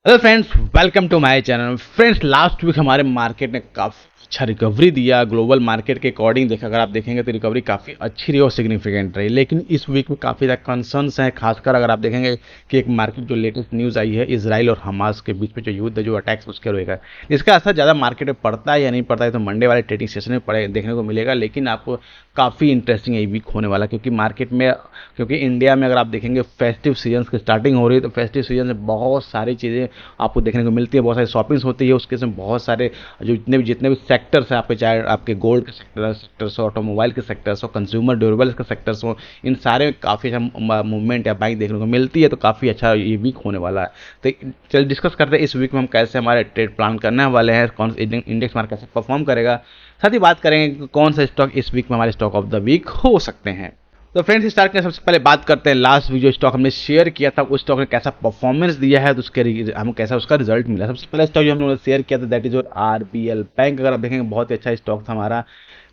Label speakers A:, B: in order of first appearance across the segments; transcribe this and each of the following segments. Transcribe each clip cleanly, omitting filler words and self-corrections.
A: Hello friends, welcome to my channel. Friends, last week हमारे market ने काफ़ी अच्छा रिकवरी दिया। ग्लोबल मार्केट के अकॉर्डिंग देखा, अगर आप देखेंगे तो रिकवरी काफ़ी अच्छी रही और सिग्निफिकेंट रही। लेकिन इस वीक में काफ़ी ज़्यादा कंसर्न्स हैं, खासकर अगर आप देखेंगे कि एक मार्केट जो लेटेस्ट न्यूज़ आई है, इसराइल और हमास के बीच में जो युद्ध, जो अटैक्स उसके रहेगा, इसका असर ज़्यादा मार्केट में पड़ता है या नहीं पड़ता है तो मंडे वाले ट्रेडिंग सेशन में पड़े देखने को मिलेगा। लेकिन आपको काफ़ी इंटरेस्टिंग ये वीक होने वाला, क्योंकि मार्केट में, क्योंकि इंडिया में अगर आप देखेंगे फेस्टिव सीजन की स्टार्टिंग हो रही है, तो फेस्टिव सीजन में बहुत सारी चीज़ें आपको देखने को मिलती है, बहुत सारी शॉपिंग्स होती है। उसके में बहुत सारे जो जितने भी सेक्टर्स हैं आपके, चाहे आपके गोल्ड के सेक्टर्स हो, ऑटोमोबाइल के सेक्टर्स हो, कंज्यूमर ड्यूरेबल्स के सेक्टर्स हो, इन सारे में काफ़ी अच्छा मूवमेंट या बाइंग देखने को मिलती है। तो काफ़ी अच्छा ये वीक होने वाला है। तो चलिए डिस्कस करते हैं इस वीक में हम कैसे हमारे ट्रेड प्लान करने वाले हैं, कौन सा इंडेक्स मार्केट कैसे परफॉर्म करेगा। साथ ही बात करेंगे कि कौन सा स्टॉक इस वीक में हमारे स्टॉक ऑफ द वीक हो सकते हैं। तो फ्रेंड्स, स्टार्ट करें। सबसे पहले बात करते हैं लास्ट वीक जो स्टॉक हमने शेयर किया था, उस स्टॉक ने कैसा परफॉर्मेंस दिया है, तो उसके हमें कैसा उसका रिजल्ट मिला। सबसे पहले स्टॉक जो हमने शेयर किया था, दैट इज और आरबीएल बैंक। अगर आप देखेंगे बहुत ही अच्छा स्टॉक था हमारा।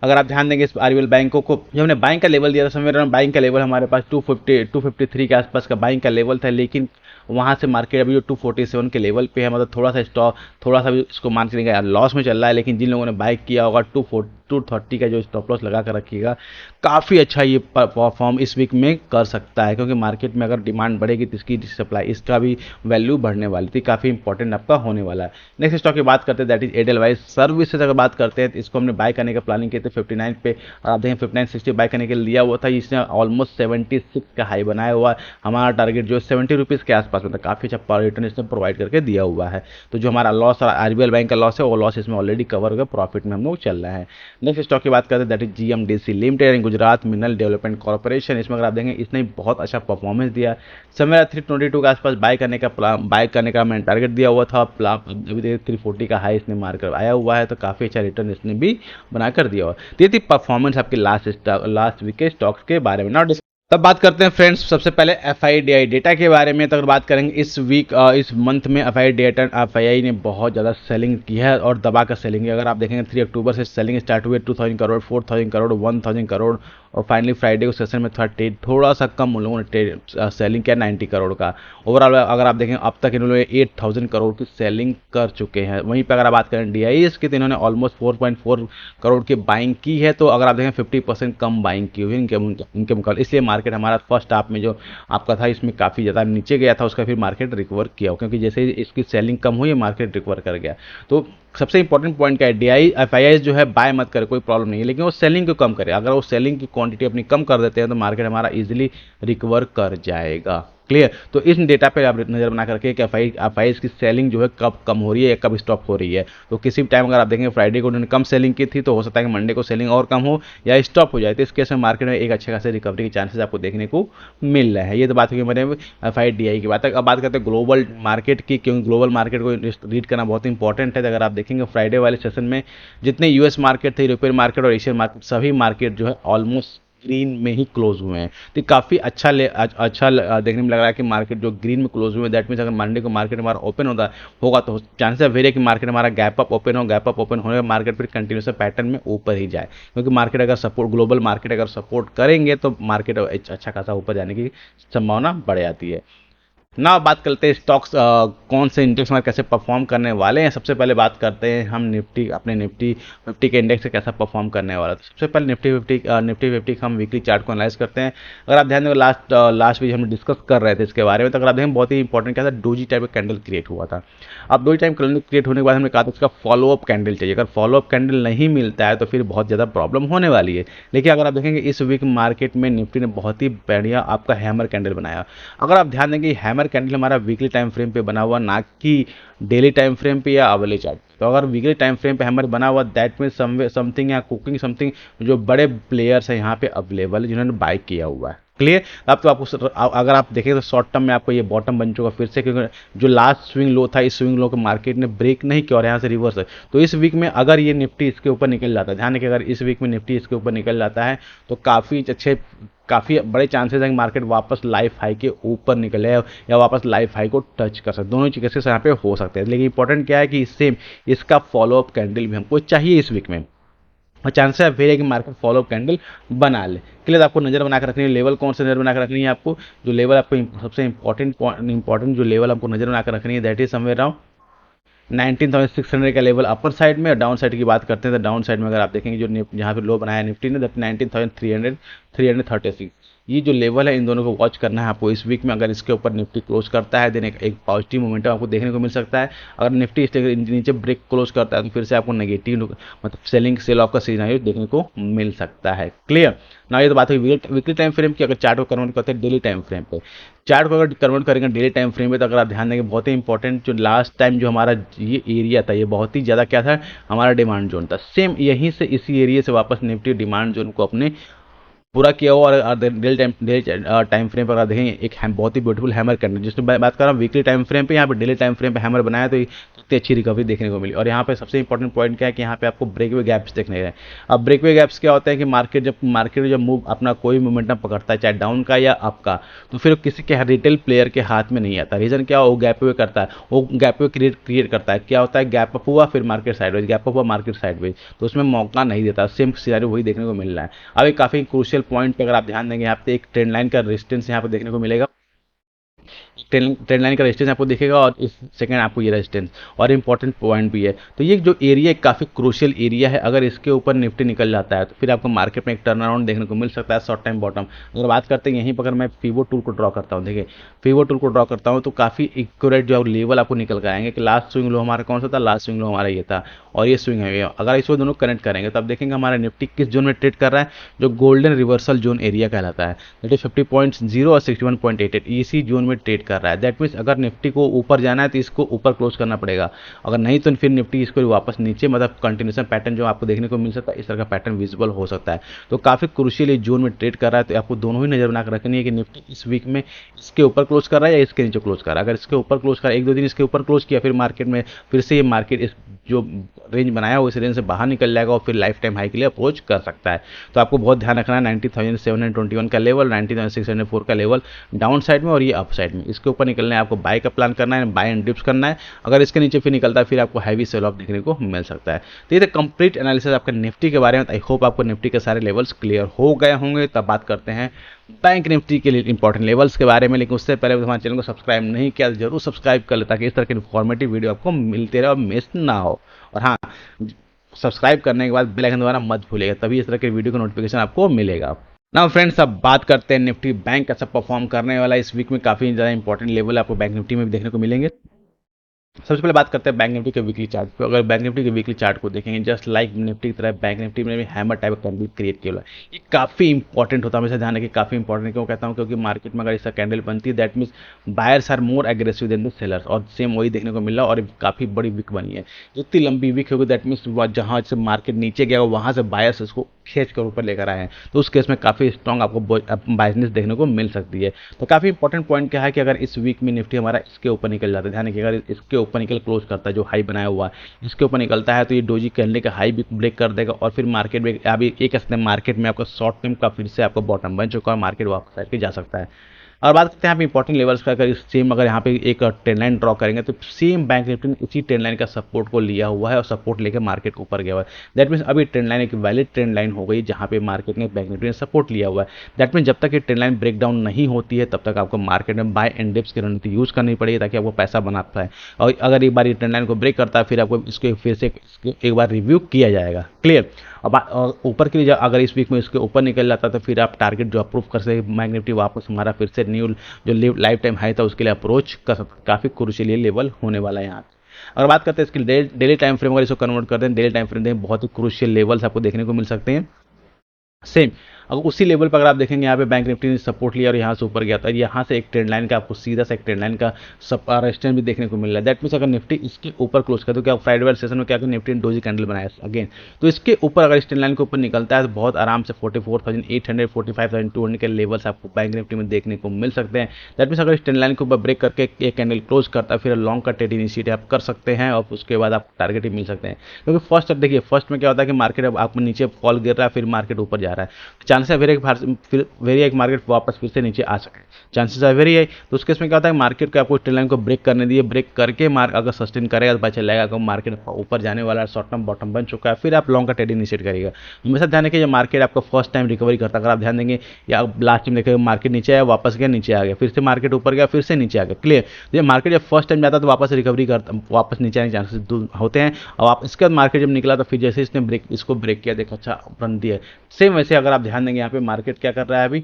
A: अगर आप ध्यान देंगे इस आरबीएल बैंक को जो हमने बाइंग का लेवल दिया था, समय बाइंग का लेवल हमारे पास 253 के आसपास का बाइंग का लेवल था। लेकिन वहाँ से मार्केट अभी जो 247 के लेवल पे है, मतलब थोड़ा सा स्टॉक, थोड़ा सा भी इसको मार्केट का लॉस में चल रहा है। लेकिन जिन लोगों ने बाइक किया होगा, 230 का जो स्टॉप लॉस लगा कर रखिएगा, काफ़ी अच्छा ये परफॉर्म इस वीक में कर सकता है। क्योंकि मार्केट में अगर डिमांड बढ़ेगी तो इसकी सप्लाई, इसका भी वैल्यू बढ़ने वाली थी, काफ़ी इंपॉर्टेंट आपका होने वाला है। नेक्स्ट स्टॉक की बात करते हैं, दैट इज एडेलवाइज सर्विसेज। अगर बात करते हैं तो इसको हमने बाय करने का प्लानिंग किए थे 59 पे, और आप देखें 5960 बाय करने के लिए लिया हुआ था। इसने ऑलमोस्ट 76 का हाई बनाया हुआ। हमारा टारगेट जो है 70 रुपीज़ के आसपास में था। काफ़ी अच्छा रिटर्न इसने प्रोवाइड करके दिया हुआ है। तो जो हमारा लॉस और आरबीएल बैंक का लॉस है, वो लॉस इसमें ऑलरेडी कवर होकर प्रॉफिट में हम लोग चल रहे हैं। नेक्स्ट स्टॉक की बात करते हैं, that is GMDC limited, Gujarat mineral development corporation. इसमें अगर आप देखेंगे, इसने बहुत अच्छा परफॉर्मेंस दिया। समय 322 के आसपास बाय करने का मैंने टारगेट दिया हुआ था। अभी देखिए 340 का हाई इसने मारकर आया हुआ है। तो काफ़ी अच्छा रिटर्न इसने भी बनाकर दिया हुआ। तो ये थी परफॉर्मेंस आपके लास्ट वीक के स्टॉक्स के बारे में। नॉट तब बात करते हैं फ्रेंड्स, सबसे पहले एफआईडीआई डेटा के बारे में। तो अगर बात करेंगे इस वीक, इस मंथ में एफआईआई ने बहुत ज़्यादा सेलिंग की है और दबा कर सेलिंग है। अगर आप देखेंगे 3 अक्टूबर से सेलिंग स्टार्ट हुई है, 2000 करोड़, 4000 करोड़, 1000 करोड़, और फाइनली फ्राइडे को सेशन में थोड़ा सा कम उन लोगों ने सेलिंग किया 90 करोड़ का। ओवरऑल अगर आप देखें, अब तक इन्होंने 8000 करोड़ की सेलिंग कर चुके हैं। वहीं पर अगर आप बात करें डीआईएस की, तो इन्होंने ऑलमोस्ट 4.4 करोड़ की बाइंग की है। तो अगर आप देखें 50% कम बाइंग की हुई इनके मुकाबले, इसलिए मार्केट हमारा फर्स्ट हाफ में जो आपका था, इसमें काफ़ी ज़्यादा नीचे गया था। उसका फिर मार्केट रिकवर किया, क्योंकि जैसे ही इसकी सेलिंग कम हुई, मार्केट रिकवर कर गया। तो सबसे इंपॉर्टेंट पॉइंट क्या है, एफआईआई जो है बाय मत करे, कोई प्रॉब्लम नहीं है, लेकिन वो सेलिंग को कम करे। अगर वो सेलिंग की क्वांटिटी अपनी कम कर देते हैं तो मार्केट हमारा इजीली रिकवर कर जाएगा। क्लियर। तो इस डेटा पे आप नजर बना करके कि एफआईआई की सेलिंग जो है कब कम हो रही है या कब स्टॉप हो रही है। तो किसी भी टाइम अगर आप देखेंगे फ्राइडे को उन्होंने कम सेलिंग की थी, तो हो सकता है कि मंडे को सेलिंग और कम हो या स्टॉप हो जाए। तो इस केस में मार्केट में एक अच्छे खासे रिकवरी के चांसेस आपको देखने को मिल रहे हैं। ये तो बात हुई मेरे एफआईडीआई की बात है। अब बात करते हैं ग्लोबल मार्केट की, क्योंकि ग्लोबल मार्केट को रीड करना बहुत इंपॉर्टेंट है। अगर आप देखेंगे फ्राइडे वाले सेशन में जितने यूएस मार्केट थे, यूरोपियन मार्केट और एशियन मार्केट, सभी मार्केट जो है ऑलमोस्ट ग्रीन में ही क्लोज हुए हैं। तो काफ़ी देखने में लग रहा है कि मार्केट जो ग्रीन में क्लोज हुए हैं, दैट मीन्स अगर मंडे को मार्केट हमारा ओपन होगा तो चांसेस वेरी है कि मार्केट हमारा गैप अप ओपन हो, गैप अप ओपन होने मार्केट फिर कंटिन्यूस पैटर्न में ऊपर ही जाए। क्योंकि मार्केट अगर सपोर्ट, ग्लोबल मार्केट अगर सपोर्ट करेंगे तो मार्केट अच्छा खासा ऊपर जाने की संभावना बढ़ जाती है। ना बात करते हैं स्टॉक्स कौन से इंडेक्स में कैसे परफॉर्म करने वाले हैं। सबसे पहले बात करते हैं हम निफ्टी, अपने निफ्टी 50 के इंडेक्स से कैसा परफॉर्म करने वाला है। तो सबसे पहले निफ्टी 50 का हम वीकली चार्ट को एनालाइज करते हैं। अगर आप ध्यान दें, लास्ट वीक हम डिस्कस कर रहे थे इसके बारे में। तो अगर आप देखें, बहुत ही इंपॉर्टेंट क्या था, डोजी टाइप का कैंडल क्रिएट हुआ था। अब डोजी टाइप कैंडल क्रिएट होने के बाद हमने कहा था इसका फॉलोअप कैंडल चाहिए। अगर फॉलोअप कैंडल नहीं मिलता है तो फिर बहुत ज़्यादा प्रॉब्लम होने वाली है। लेकिन अगर आप देखेंगे इस वीक मार्केट में निफ्टी ने बहुत ही बढ़िया आपका हैमर कैंडल बनाया। अगर आप ध्यान देंगे, हैमर कैंडल हमारा वीकली टाइम फ्रेम पे बना हुआ, ना कि डेली टाइम फ्रेम पे या अवर्ली चार्ट। तो अगर वीकली टाइम फ्रेम पे हैमर बना हुआ, दैट मीन समथिंग या कुकिंग समथिंग, जो बड़े प्लेयर्स हैं यहाँ पे अवेलेबल, जिन्होंने बाय किया हुआ है। क्लियर। अब तो आपको, अगर आप देखें तो शॉर्ट टर्म में आपको ये बॉटम बन चुका फिर से, क्योंकि जो लास्ट स्विंग लो था, इस स्विंग लो को मार्केट ने ब्रेक नहीं किया और यहाँ से रिवर्स है। तो इस वीक में अगर ये निफ्टी इसके ऊपर निकल जाता है, ध्यान रखिए, अगर इस वीक में निफ्टी इसके ऊपर निकल जाता है तो काफ़ी बड़े चांसेस हैं कि मार्केट वापस लाइफ हाई के ऊपर निकले या वापस लाइफ हाई को टच कर सकते। दोनों केसेस यहाँ पे हो सकते हैं। लेकिन इंपॉर्टेंट क्या है कि इससे इसका फॉलोअप कैंडल भी हमको चाहिए इस वीक में। और चांसेस है फिर है कि मार्केट फॉलो कैंडल बना ले। क्लियर, आपको नजर बना कर रखनी है लेवल कौन से नजर बना कर रखनी है आपको, जो लेवल आपको सबसे इंपॉर्टेंट जो लेवल आपको नजर बना कर रखनी है दैट इज समवेयर अराउंड 19,600 का लेवल अपर साइड में। और डाउन साइड की बात करते हैं तो डाउन साइड में अगर आप देखेंगे जो यहाँ पे लो बनाया निफ्टी ने दैट 19,336, ये जो लेवल है इन दोनों को वॉच करना है आपको इस वीक में। अगर इसके ऊपर निफ्टी क्लोज करता है देन एक पॉजिटिव मोमेंटम आपको देखने को मिल सकता है। अगर निफ्टी इस नीचे ब्रेक क्लोज करता है तो फिर से आपको नेगेटिव मतलब सेल ऑफ का सिनेरियो देखने को मिल सकता है। क्लियर ना, ये तो बात हुई वीकली टाइम फ्रेम की। अगर चार्ट को कन्वर्ट करते हैं डेली टाइम फ्रेम पे, चार्ट को अगर कन्वर्ट करेंगे डेली टाइम फ्रेम पे तो अगर आप ध्यान देंगे बहुत ही इंपॉर्टेंट जो लास्ट टाइम जो हमारा ये एरिया था ये बहुत ही ज़्यादा क्या था, हमारा डिमांड जोन था। सेम यहीं से इसी एरिया से वापस निफ्टी डिमांड जोन को अपने पूरा किया हुआ। और डेली टाइम फ्रेम पर अगर देखेंगे एक बहुत ही ब्यूटीफुल हैमर करने, जिसमें बात कर रहा हूँ वीकली टाइम फ्रेम पे, यहाँ पे डेली टाइम फ्रेम पे हैमर बनाया तो इतनी अच्छी रिकवरी देखने को मिली। और यहाँ पे सबसे इंपॉर्टेंट पॉइंट क्या है कि यहाँ पे आपको ब्रेकवे गैप्स देखने गए। अब ब्रेकवे गैप्स क्या होता है कि मार्केट जब मूव अपना कोई मोमेंटम पकड़ता है चाहे डाउन का या अप का, तो फिर किसी के रिटेल प्लेयर के हाथ में नहीं आता। रीजन क्या, वो गैप वे करता है, वो गैप वे क्रिएट करता है। क्या होता है, गैप अप हुआ फिर मार्केट साइडवेज, गैप अप हुआ मार्केट साइडवेज, तो उसमें मौका नहीं देता। सेम सिनेरियो वही देखने को मिल रहा है। अब एक काफी क्रूशियल पॉइंट पे अगर आप ध्यान देंगे, यहाँ पे एक ट्रेंड लाइन का रेजिस्टेंस यहाँ पे देखने को मिलेगा। ट्रेंड लाइन का रेजिस्टेंस आपको दिखेगा और इस सेकंड आपको ये रेजिस्टेंस और इंपॉर्टेंट पॉइंट भी है। तो ये जो एरिया काफ़ी क्रूशियल एरिया है, अगर इसके ऊपर निफ्टी निकल जाता है तो फिर आपको मार्केट में एक टर्न अराउंड देखने को मिल सकता है शॉर्ट टाइम बॉटम। अगर बात करते हैं यहीं पर, अगर मैं पीवो टूल को ड्रॉ करता हूँ, देखिए पीवो टूल को ड्रॉ करता हूँ तो काफ़ी एक्यूरेट जो लेवल आपको निकल कर आएंगे कि लास्ट स्विंग लो हमारा कौन सा था, लास्ट स्विंग लो हमारा ये था और ये स्विंग है। अगर इसको दोनों कनेक्ट करेंगे तो आप देखेंगे हमारा निफ्टी किस जोन में ट्रेड कर रहा है, जो गोल्डन रिवर्सल जोन एरिया कहलाता है, दैट इज 50.0 और 61.88 इसी जोन में ट्रेड कर रहा है। दैट मीन्स अगर निफ्टी को ऊपर जाना है तो इसको ऊपर क्लोज करना पड़ेगा, अगर नहीं तो फिर निफ्टी इसको वापस नीचे मतलब कंटिन्यूशन पैटर्न जो आपको देखने को मिल सकता है, इस तरह का पैटर्न विजिबल हो सकता है। तो काफी क्रूशियल जोन में ट्रेड कर रहा है, तो आपको दोनों ही नजर बना कर रखनी है कि निफ्टी इस वीक में इसके ऊपर क्लोज कर रहा है या इसके नीचे क्लोज कर रहा है। अगर इसके ऊपर क्लोज कर रहा है, एक दो दिन इसके ऊपर क्लोज किया, फिर मार्केट में फिर से ये मार्केट इस जो रेंज बनाया हो इस रेंज से बाहर निकल जाएगा और फिर लाइफ टाइम हाई के लिए अप्रोच कर सकता है। तो आपको बहुत ध्यान रखना है 90,721 का लेवल, 90,604 का लेवल डाउन साइड में और ये अप साइड में, इसके ऊपर निकलना है आपको बाय का प्लान करना है, बाय एंड डिप्स करना है। अगर इसके नीचे फिर निकलता है फिर आपको हैवी सेल ऑफ देखने को मिल सकता है। तो ये कंप्लीट एनालिसिस आपका निफ्टी के बारे में। आई होप आपको निफ्टी के सारे लेवल्स क्लियर हो गए होंगे। तब बात करते हैं बैंक निफ्टी के लिए इंपॉर्टेंट लेवल्स के बारे में। लेकिन उससे पहले हमारे चैनल को सब्सक्राइब नहीं किया तो जरूर सब्सक्राइब कर ले, ताकि इस तरह की इन्फॉर्मेटिव वीडियो आपको मिलते रहे और मिस ना हो। और हाँ, सब्सक्राइब करने के बाद बेल आइकन दबाना मत भूलिएगा, तभी इस तरह के वीडियो का नोटिफिकेशन आपको मिलेगा। नाउ फ्रेंड्स, अब बात करते हैं निफ्टी बैंक कैसा परफॉर्म करने वाला है इस वीक में। काफी ज्यादा इंपॉर्टेंट लेवल आपको बैंक निफ्टी में भी देखने को मिलेंगे। सबसे पहले बात करते हैं बैंक निफ्टी के वीकली चार्ट पे। अगर बैंक निफ्टी के वीकली चार्ट को देखेंगे, जस्ट लाइक निफ्टी की तरह बैंक निफ्टी में भी हैमर टाइप का कैंडल क्रिएट किया हुआ है। ये काफी इंपॉर्टेंट होता है, हमेशा ध्यान रखिए काफी इंपॉर्टेंट क्यों कहता हूँ, क्योंकि मार्केट में अगर इसका कैंडल बनती है that means buyers are more aggressive than the sellers, और सेम वही देखने को मिल रहा है। और काफी बड़ी वीक बनी है, जितनी लंबी वीक होगी दैट मीन्स जहां से मार्केट नीचे गया वहां से बायर्स इसको खींच कर ऊपर लेकर आए हैं, तो उस केस में काफी स्ट्रॉन्ग आपको बायसनेस देखने को मिल सकती है। तो काफी इंपॉर्टेंट पॉइंट क्या है कि अगर इस वीक में निफ्टी हमारा इसके ऊपर निकल जाता है, ध्यान रखिए अगर इसके ऊपर निकल क्लोज करता है, जो हाई बनाया हुआ है इसके ऊपर निकलता है, तो ये डोजी कैंडल का हाई भी ब्रेक कर देगा और फिर मार्केट में अभी एक मार्केट में आपका शॉर्ट टर्म का फिर से आपका बॉटम बन चुका है, मार्केट वापस आके जा सकता है। और बात करते हैं यहाँ पे इंपॉर्टेंट लेवल्स का। अगर सेम अगर यहाँ पे एक ट्रेंड लाइन ड्रॉ करेंगे तो सेम बैंक निफ्टी ने इसी ट्रेंड लाइन का सपोर्ट को लिया हुआ है और सपोर्ट लेकर मार्केट ऊपर गया हुआ है। दैट मीन्स अभी ट्रेंड लाइन एक वैलिड ट्रेंड लाइन हो गई जहाँ पे मार्केट ने बैंक निफ्टी ने सपोर्ट लिया हुआ है। दैट मीन्स जब तक ये ट्रेंड लाइन ब्रेक डाउन नहीं होती है तब तक आपको मार्केट में बाय एंड डिप्स की रणनीति यूज करनी पड़ेगी, ताकि आपको पैसा बना पाए। और अगर एक बार ये ट्रेंड लाइन को ब्रेक करता है फिर आपको इसके फिर से एक बार रिव्यू किया जाएगा। क्लियर। और ऊपर के लिए अगर इस वीक में इसके ऊपर निकल जाता है तो फिर आप टारगेट जो अप्रूव कर सके बैंक निफ्टी वापस हमारा फिर से न्यू जो लाइफ टाइम हाई था उसके लिए अप्रोच कर सकते। काफी क्रूशियल लेवल होने वाला है यहाँ। अगर बात करते हैं इसकी डेली टाइम फ्रेम, अगर इसको कन्वर्ट करते हैं डेली टाइम फ्रेम देखें, बहुत ही क्रूशियल लेवल्स आपको देखने को मिल सकते हैं। सेम अगर उसी लेवल पर अगर आप देखेंगे यहाँ पे बैंक निफ्टी ने सपोर्ट लिया और यहाँ से ऊपर गया था, यहाँ से एक ट्रेंड लाइन का आपको सीधा सा एक ट्रेंड लाइन का रेजिस्टेंस भी देखने को मिल रहा है। दैट मीन्स अगर निफ्टी इसके ऊपर क्लोज कर, तो क्या फ्राइडे वाले सेशन में क्या निफ्टी ने डोजी कैंडल बनाया अगेन, तो इसके ऊपर अगर इस ट्रेंड लाइन के ऊपर निकलता है तो बहुत आराम से 44,800 45,200 के लेवल्स आपको बैंक निफ्टी में देखने को मिल सकते हैं। दैट मीन्स अगर इस ट्रेंड लाइन के ऊपर ब्रेक करके एक कैंडल क्लोज करता है फिर लॉन्ग का ट्रेड इनिशिएट आप कर सकते हैं और उसके बाद आपको टारगेट ही मिल सकते हैं। क्योंकि फर्स्ट अब देखिए फर्स्ट में क्या होता है कि मार्केट अब आप नीचे फॉल गिर रहा है फिर मार्केट ऊपर जा जा रहा है, चांसेस है वेरी एक मार्केट वापस फिर से नीचे आ सके, चांसेस है वेरी है। तो उस केस में क्या होता है, मार्केट को आपको ट्रेंड लाइन को ब्रेक करने दिए, ब्रेक करके अगर सस्टेन करेगा तो पता चलेगा कि मार्केट ऊपर जाने वाला है, शॉर्ट टर्म बॉटम बन चुका है, फिर आप लॉन्ग का ट्रेडिंग इनिशिएट करिएगा। हमेशा ध्यान रखिए, जब मार्केट आपका फर्स्ट टाइम रिकवरी करता है, अगर आप ध्यान देंगे या लास्ट टाइम देखेंगे मार्केट नीचे आया, वापस गया, नीचे आ गया, फिर से मार्केट ऊपर गया, फिर से नीचे आ गया, क्लियर। जब मार्केट जब फर्स्ट टाइम जाता है तो वापस रिकवरी करता, वापस नीचे आने के चांसेस होते हैं। और आप इसके बाद मार्केट जब निकला तो फिर जैसे इसने इसको ब्रेक किया, देखो अच्छा रन दिया, सेम वैसे अगर आप ध्यान देंगे यहाँ पे मार्केट क्या कर रहा है अभी,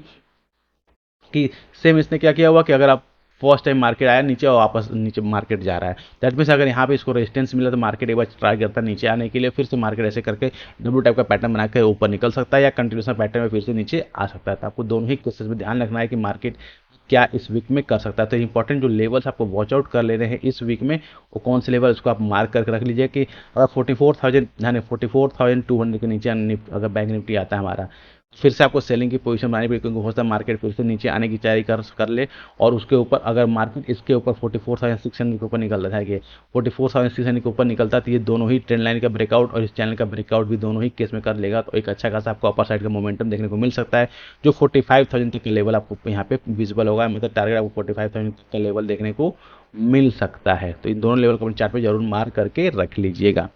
A: कि सेम इसने क्या किया हुआ कि अगर आप फर्स्ट टाइम मार्केट आया नीचे और वापस नीचे मार्केट जा रहा है, दैट मीन्स अगर यहाँ पे इसको रेजिस्टेंस मिला तो मार्केट एक बार ट्राई करता है नीचे आने के लिए, फिर से मार्केट ऐसे करके डब्ल्यू टाइप का पैटर्न बनाकर ऊपर निकल सकता है या कंटिन्यूशन पैटर्न में फिर से नीचे आ सकता है। तो आपको दोनों ही केसेस में ध्यान रखना है कि मार्केट क्या इस वीक में कर सकता है। तो इंपॉर्टेंट जो लेवल्स आपको वॉच आउट कर लेने हैं इस वीक में, वो कौन से लेवल, उसको आप मार्क करके रख लीजिए कि अगर 44,200 के नीचे अगर बैंक निफ्टी आता है हमारा, फिर से आपको सेलिंग की पोजीशन बनानी पड़ेगी, क्योंकि हो सकता है मार्केट फिर से नीचे आने की तैयारी कर ले। और उसके ऊपर अगर मार्केट इसके ऊपर 44,600 के ऊपर निकल रहा है कि 44,600 के ऊपर निकलता है, तो ये दोनों ही ट्रेंड लाइन का ब्रेकआउट और इस चैनल का ब्रेकआउट भी दोनों ही केस में कर लेगा, तो एक अच्छा खासा आपको अपर साइड का मोमेंटम देखने को मिल सकता है, जो 45,000 तक का लेवल आपको यहाँ पे विजिबल होगा। मतलब टारगेट आपको 45,000 तक का लेवल देखने को मिल सकता है। तो इन दोनों लेवल को अपने चार्ट पे जरूर मार्क करके रख लीजिएगा।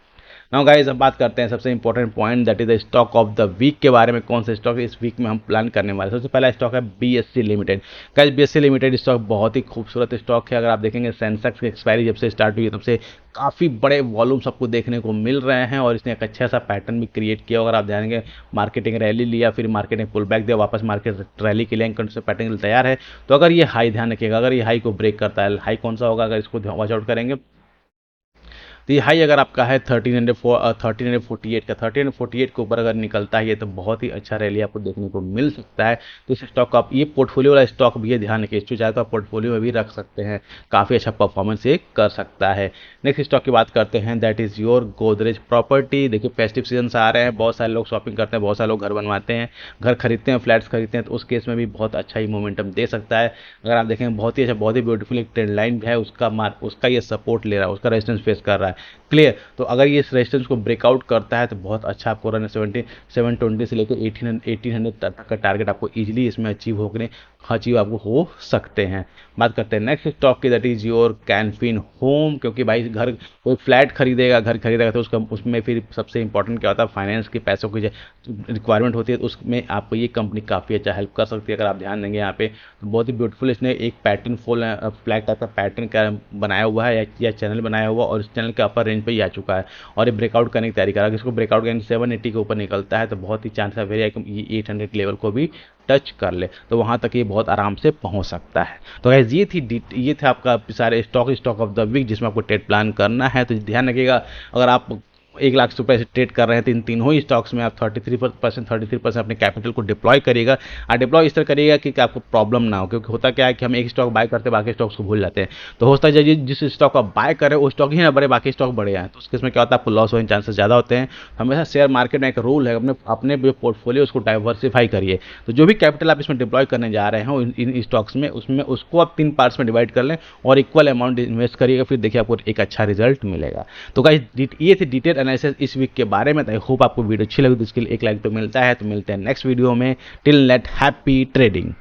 A: नाउ गाइस, अब बात करते हैं सबसे important point, that is the stock of the week के बारे में। कौन सा स्टॉक इस वीक में हम प्लान करने वाले हैं। सबसे पहला स्टॉक है BSc limited. Guys, BSc limited stock बहुत ही खूबसूरत स्टॉक है। अगर आप देखेंगे सेंसेक्स की एक्सपायरी जब से स्टार्ट हुई है तब से काफ़ी बड़े वॉल्यूम्स आपको देखने को मिल रहे हैं और इसने एक अच्छा सा पैटर्न भी क्रिएट किया। अगर आप ध्यान मार्केटिंग रैली लिया, फिर मार्केट ने पुल बैक दिया, वापस मार्केट रैली के लिए पैटर्न तैयार है। तो अगर ये हाई, ध्यान रखिएगा, अगर ये हाई को ब्रेक करता है, हाई कौन सा होगा अगर इसको वॉच आउट करेंगे, तो ये हाई अगर आपका है 1348 का, 1348 के ऊपर अगर निकलता है ये, तो बहुत ही अच्छा रैली आपको देखने को मिल सकता है। तो इस स्टॉक को आप, ये पोर्टफोलियो वाला स्टॉक भी है, ध्यान रखिए, इसको चाहे तो आप पोर्टफोलियो में भी रख सकते हैं, काफ़ी अच्छा परफॉर्मेंस ये कर सकता है। नेक्स्ट स्टॉक की बात करते हैं, that is your Godrej property. देखिए फेस्टिव सीजन आ रहे हैं, बहुत सारे लोग शॉपिंग करते हैं, बहुत सारे लोग घर बनवाते हैं, घर खरीदते हैं, फ्लैट्स खरीदते हैं, तो उस केस में भी बहुत अच्छा ही मोमेंटम दे सकता है। अगर आप देखें बहुत ही अच्छा, बहुत ही ब्यूटीफुल एक ट्रेंड लाइन है, उसका ये सपोर्ट ले रहा है, उसका रेजिस्टेंस फेस कर रहा है, क्लियर। तो अगर ये इस रेजिस्टेंस को ब्रेकआउट करता है तो बहुत अच्छा आपको रन 720 से लेकर 1800 तक का टारगेट आपको इजीली इसमें अचीव आपको हो सकते हैं। बात करते हैं नेक्स्ट स्टॉक की, that is your Canfin home. क्योंकि भाई घर कोई फ्लैट खरीदेगा, घर खरीदेगा, तो उसमें फिर सबसे इंपॉर्टेंट क्या होता है, फाइनेंस के पैसों की रिक्वायरमेंट होती है, तो उसमें आपको ये कंपनी काफ़ी अच्छा हेल्प कर सकती है। अगर आप ध्यान देंगे यहाँ पे तो बहुत ही ब्यूटीफुल इसने एक पैटर्न फ्लैग टाइप का पैटर्न का बनाया हुआ है या चैनल बनाया हुआ, और इस चैनल के अपर रेंज पे ही आ चुका है और ये ब्रेकआउट करने की तैयारी कर रहा है। इसको ब्रेकआउट करने 780 के ऊपर निकलता है तो बहुत ही चांस है वेरी 800 लेवल को भी टच कर ले, तो वहां तक ये बहुत आराम से पहुंच सकता है। तो गाइस, ये थे आपका सारे स्टॉक ऑफ द वीक जिसमें आपको ट्रेड प्लान करना है। तो ध्यान रखिएगा, अगर आप 1 लाख रुपए से ट्रेड कर रहे हैं तो इन तीनों ही स्टॉक्स में आप 33% अपने कैपिटल को डिप्लॉय करिएगा। और डिप्लॉय इस तरह करिएगा कि आपको प्रॉब्लम ना हो, क्योंकि होता क्या है कि हम एक स्टॉक बाय करते हैं, बाकी स्टॉक्स को भूल जाते हैं। तो होता है जिस स्टॉक को आप बाय करें वो स्टॉक ही ना बढ़े, बाकी स्टॉक बढ़े आए, तो उसके इसमें क्या होता है, आपको लॉस होने के चांसेस ज़्यादा होते हैं। हमेशा शेयर मार्केट में एक रूल है, अपने जो पोर्टफोलियो उसको डाइवर्सिफाई करिए। तो जो भी कैपिटल आप इसमें डिप्लॉय करने जा रहे हैं इन स्टॉक्स में, उसमें उसको आप 3 पार्ट्स में डिवाइड कर लें और इक्वल अमाउंट इन्वेस्ट करिएगा, फिर देखिए आपको एक अच्छा रिजल्ट मिलेगा। तो गाइस, ये थी डिटेल एनालिसिस इस वीक के बारे में। आई होप आपको वीडियो अच्छी लगी, तो इसके लिए 1 लाइक तो मिलता है। तो मिलते हैं नेक्स्ट वीडियो में। Till net happy trading.